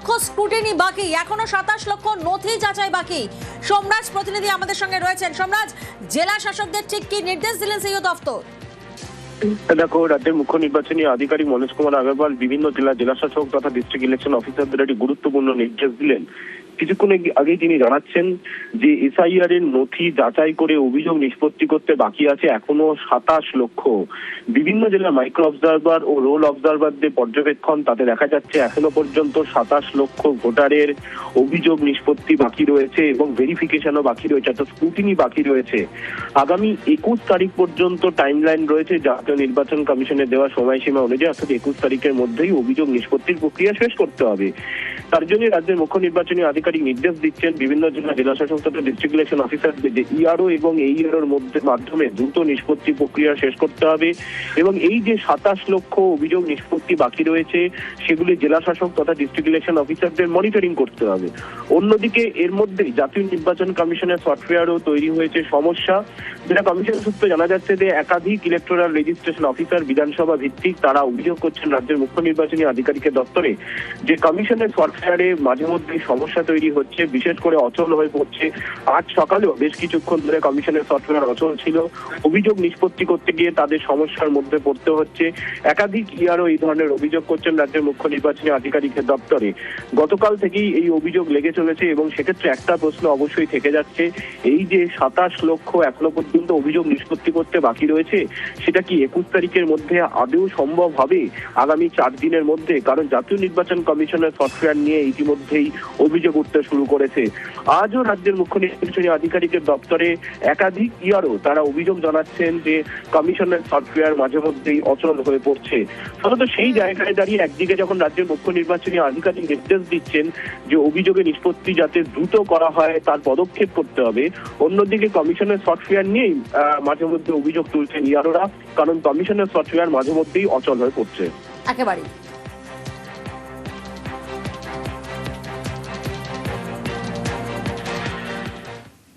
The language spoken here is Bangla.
লক্ষ স্ক্রুটিনি বাকি, এখনো 27 লক্ষ নথি যাচাই বাকি। সোমরাজ প্রতিনিধি আমাদের সঙ্গে রয়েছেন। সোমরাজ, জেলা শাসকদের ঠিক কি নির্দেশ দিলেন সিইও দফতর? দেখো, রাজ্যের মুখ্য নির্বাচনী আধিকারিক মনোজ কুমার আগরওয়াল বিভিন্ন জেলা শাসক তথা ডিস্ট্রিক্ট ইলেকশন অফিসারদের একটি গুরুত্বপূর্ণ নির্দেশ দিলেন। কিছুক্ষণ আগেই তিনি জানাচ্ছেন যে এসআইআর এর নথি যাচাই করে অভিযোগ নিষ্পত্তি করতে বাকি আছে এখনো 27 লক্ষ। বিভিন্ন জেলার মাইক্রো অবজারভার ও রোল অবজারভারদের পর্যবেক্ষণ, তাতে দেখা যাচ্ছে এখনো পর্যন্ত 27 লক্ষ ভোটারের অভিযোগ নিষ্পত্তি বাকি রয়েছে এবং ভেরিফিকেশনও বাকি রয়েছে, অর্থাৎ স্ক্রুটিনি বাকি রয়েছে। আগামী 21 তারিখ পর্যন্ত টাইমলাইন রয়েছে জাতীয় নির্বাচন কমিশনের দেওয়া সময়সীমা অনুযায়ী, অর্থাৎ 21 তারিখের মধ্যেই অভিযোগ নিষ্পত্তির প্রক্রিয়া শেষ করতে হবে। তার জন্য রাজ্যের মুখ্য নির্বাচনী আধিকারিক নির্দেশ দিচ্ছেন বিভিন্ন জেলা শাসক তথা ডিস্ট্রিক্ট ইলেকশন অফিসারদের যে ইআরও এবং এইআরওর মাধ্যমে দ্রুত নিষ্পত্তি প্রক্রিয়া শেষ করতে হবে এবং এই যে 27 লক্ষ অভিযোগ নিষ্পত্তি বাকি রয়েছে সেগুলি জেলা শাসক তথা ডিস্ট্রিক্ট ইলেকশন অফিসারদের মনিটরিং করতে হবে। অন্যদিকে এর মধ্যে জাতীয় নির্বাচন কমিশনের সফটওয়্যারও তৈরি হয়েছে সমস্যা, যেটা কমিশন সূত্রে জানা যাচ্ছে যে একাধিক ইলেকটোরাল রেজিস্ট্রেশন অফিসার বিধানসভা ভিত্তিক তারা অভিযোগ করছেন রাজ্যের মুখ্য নির্বাচনী আধিকারিকের দপ্তরে যে কমিশনের সফটওয়্যারে মাঝে মধ্যে সমস্যা তৈরি হচ্ছে, বিশেষ করে অচল হয়ে পড়ছে। আজ সকালেও বেশ কিছুক্ষণ ধরে কমিশনের সফটওয়্যার অচল ছিল, অভিযোগ নিষ্পত্তি করতে গিয়ে তাদের সমস্যার মধ্যে পড়তে হচ্ছে। একাধিক ইআরও এই ধরনের অভিযোগ করছেন রাজ্যের মুখ্য নির্বাচনী আধিকারিকের দপ্তরে। গতকাল থেকেই এই অভিযোগ লেগে চলেছে এবং সেক্ষেত্রে একটা প্রশ্ন অবশ্যই থেকে যাচ্ছে, এই যে 27 লক্ষ এখনো পর্যন্ত অভিযোগ নিষ্পত্তি করতে বাকি রয়েছে, সেটা কি 21 তারিখের মধ্যে আদৌ সম্ভব হবে আগামী 4 দিনের মধ্যে? কারণ জাতীয় নির্বাচন কমিশনের সফটওয়্যার নিয়ে ইতিমধ্যেই অভিযোগ উঠতে শুরু করেছে। আজও রাজ্যের মুখ্য নির্বাচনী আধিকারিকের দপ্তরে একাধিক ইআরও তারা অভিযোগ জানাচ্ছেন যে কমিশনের সফটওয়্যার মাঝে মধ্যেই অচল হয়ে পড়ছে। ফলত সেই জায়গায় দাঁড়িয়ে একদিকে যখন রাজ্যের মুখ্য নির্বাচনী আধিকারিক নির্দেশ দিচ্ছেন যে অভিযোগের নিষ্পত্তি যাতে দ্রুত করা হয় তার পদক্ষেপ করতে হবে, অন্যদিকে কমিশনের সফটওয়্যার নিয়েই মাঝে মধ্যে অভিযোগ তুলছেন ইআরওরা, কারণ কমিশনের সফটওয়্যার মাঝে মধ্যেই অচল হয়ে পড়ছে। একেবারে